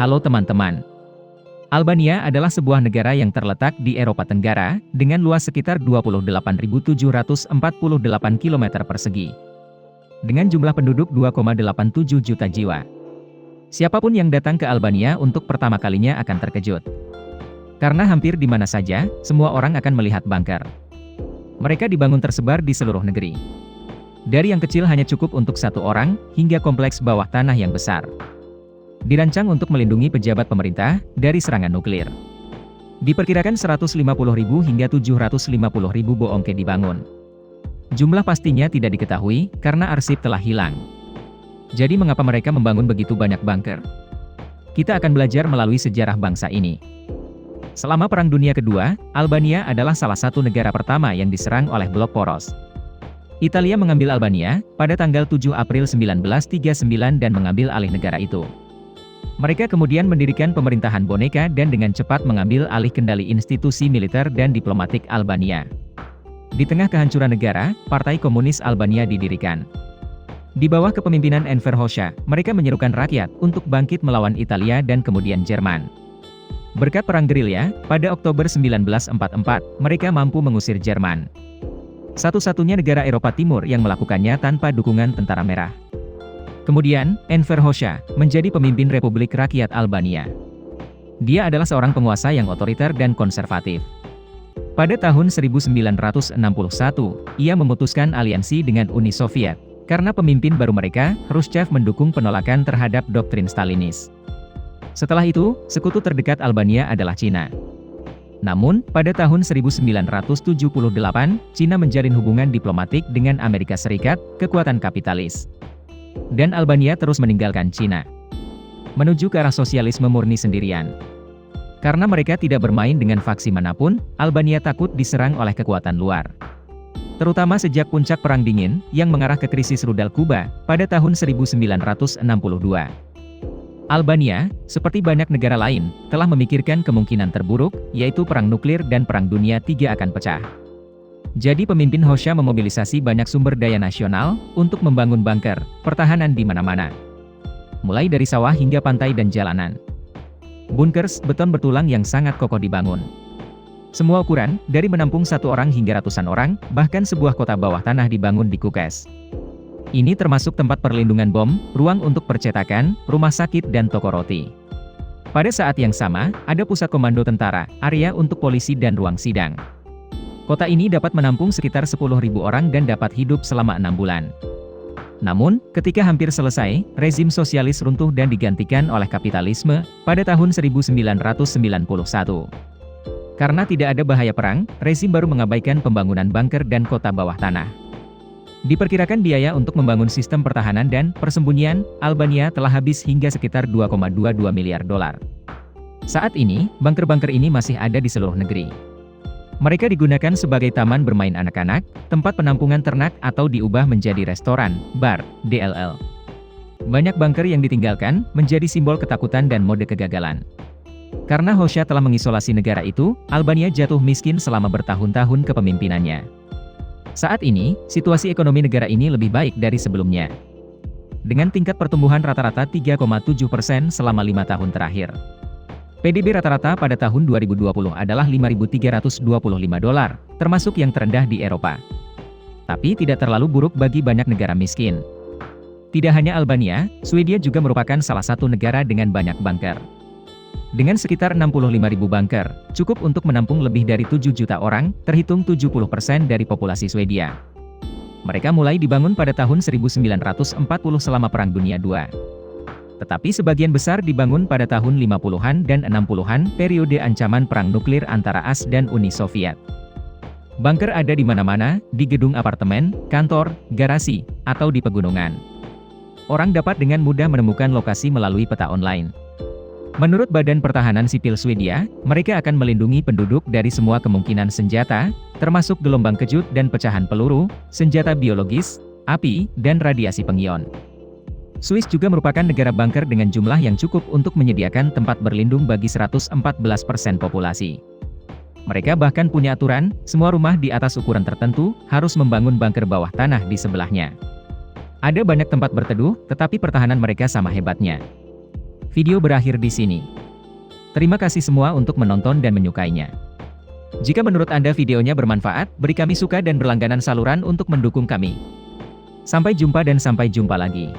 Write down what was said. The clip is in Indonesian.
Halo teman-teman. Albania adalah sebuah negara yang terletak di Eropa Tenggara, dengan luas sekitar 28.748 km persegi. Dengan jumlah penduduk 2,87 juta jiwa. Siapapun yang datang ke Albania untuk pertama kalinya akan terkejut. Karena hampir di mana saja, semua orang akan melihat bunker. Mereka dibangun tersebar di seluruh negeri. Dari yang kecil hanya cukup untuk satu orang, hingga kompleks bawah tanah yang besar. Dirancang untuk melindungi pejabat pemerintah dari serangan nuklir. Diperkirakan 150.000 hingga 750.000 boongke dibangun. Jumlah pastinya tidak diketahui, karena arsip telah hilang. Jadi mengapa mereka membangun begitu banyak bunker? Kita akan belajar melalui sejarah bangsa ini. Selama Perang Dunia Kedua, Albania adalah salah satu negara pertama yang diserang oleh blok poros. Italia mengambil Albania pada tanggal 7 April 1939 dan mengambil alih negara itu. Mereka kemudian mendirikan pemerintahan boneka dan dengan cepat mengambil alih kendali institusi militer dan diplomatik Albania. Di tengah kehancuran negara, Partai Komunis Albania didirikan. Di bawah kepemimpinan Enver Hoxha, mereka menyerukan rakyat untuk bangkit melawan Italia dan kemudian Jerman. Berkat perang gerilya, pada Oktober 1944, mereka mampu mengusir Jerman. Satu-satunya negara Eropa Timur yang melakukannya tanpa dukungan Tentara Merah. Kemudian, Enver Hoxha menjadi pemimpin Republik Rakyat Albania. Dia adalah seorang penguasa yang otoriter dan konservatif. Pada tahun 1961, ia memutuskan aliansi dengan Uni Soviet, karena pemimpin baru mereka, Khrushchev mendukung penolakan terhadap doktrin Stalinis. Setelah itu, sekutu terdekat Albania adalah Cina. Namun, pada tahun 1978, Cina menjalin hubungan diplomatik dengan Amerika Serikat, kekuatan kapitalis. Dan Albania terus meninggalkan Cina. Menuju ke arah sosialisme murni sendirian. Karena mereka tidak bermain dengan faksi manapun, Albania takut diserang oleh kekuatan luar. Terutama sejak puncak Perang Dingin, yang mengarah ke krisis rudal Kuba, pada tahun 1962. Albania, seperti banyak negara lain, telah memikirkan kemungkinan terburuk, yaitu perang nuklir dan Perang Dunia III akan pecah. Jadi pemimpin Hoxha memobilisasi banyak sumber daya nasional, untuk membangun bunker, pertahanan di mana-mana. Mulai dari sawah hingga pantai dan jalanan. Bunkers, beton bertulang yang sangat kokoh dibangun. Semua ukuran, dari menampung satu orang hingga ratusan orang, bahkan sebuah kota bawah tanah dibangun di Kukes. Ini termasuk tempat perlindungan bom, ruang untuk percetakan, rumah sakit dan toko roti. Pada saat yang sama, ada pusat komando tentara, area untuk polisi dan ruang sidang. Kota ini dapat menampung sekitar 10.000 orang dan dapat hidup selama 6 bulan. Namun, ketika hampir selesai, rezim sosialis runtuh dan digantikan oleh kapitalisme, pada tahun 1991. Karena tidak ada bahaya perang, rezim baru mengabaikan pembangunan bunker dan kota bawah tanah. Diperkirakan biaya untuk membangun sistem pertahanan dan persembunyian, Albania telah habis hingga sekitar 2,22 miliar dolar. Saat ini, bunker-bunker ini masih ada di seluruh negeri. Mereka digunakan sebagai taman bermain anak-anak, tempat penampungan ternak atau diubah menjadi restoran, bar, DLL. Banyak bunker yang ditinggalkan, menjadi simbol ketakutan dan mode kegagalan. Karena Hoxha telah mengisolasi negara itu, Albania jatuh miskin selama bertahun-tahun kepemimpinannya. Saat ini, situasi ekonomi negara ini lebih baik dari sebelumnya. Dengan tingkat pertumbuhan rata-rata 3,7% selama 5 tahun terakhir. PDB rata-rata pada tahun 2020 adalah 5.325 dolar, termasuk yang terendah di Eropa. Tapi tidak terlalu buruk bagi banyak negara miskin. Tidak hanya Albania, Swedia juga merupakan salah satu negara dengan banyak bunker. Dengan sekitar 65.000 bunker, cukup untuk menampung lebih dari 7 juta orang, terhitung 70% dari populasi Swedia. Mereka mulai dibangun pada tahun 1940 selama Perang Dunia II. Tetapi sebagian besar dibangun pada tahun 50-an dan 60-an, periode ancaman perang nuklir antara AS dan Uni Soviet. Bunker ada di mana-mana, di gedung apartemen, kantor, garasi, atau di pegunungan. Orang dapat dengan mudah menemukan lokasi melalui peta online. Menurut Badan Pertahanan Sipil Swedia, mereka akan melindungi penduduk dari semua kemungkinan senjata, termasuk gelombang kejut dan pecahan peluru, senjata biologis, api, dan radiasi pengion. Swiss juga merupakan negara bunker dengan jumlah yang cukup untuk menyediakan tempat berlindung bagi 114% populasi. Mereka bahkan punya aturan, semua rumah di atas ukuran tertentu, harus membangun bunker bawah tanah di sebelahnya. Ada banyak tempat berteduh, tetapi pertahanan mereka sama hebatnya. Video berakhir di sini. Terima kasih semua untuk menonton dan menyukainya. Jika menurut Anda videonya bermanfaat, beri kami suka dan berlangganan saluran untuk mendukung kami. Sampai jumpa dan sampai jumpa lagi.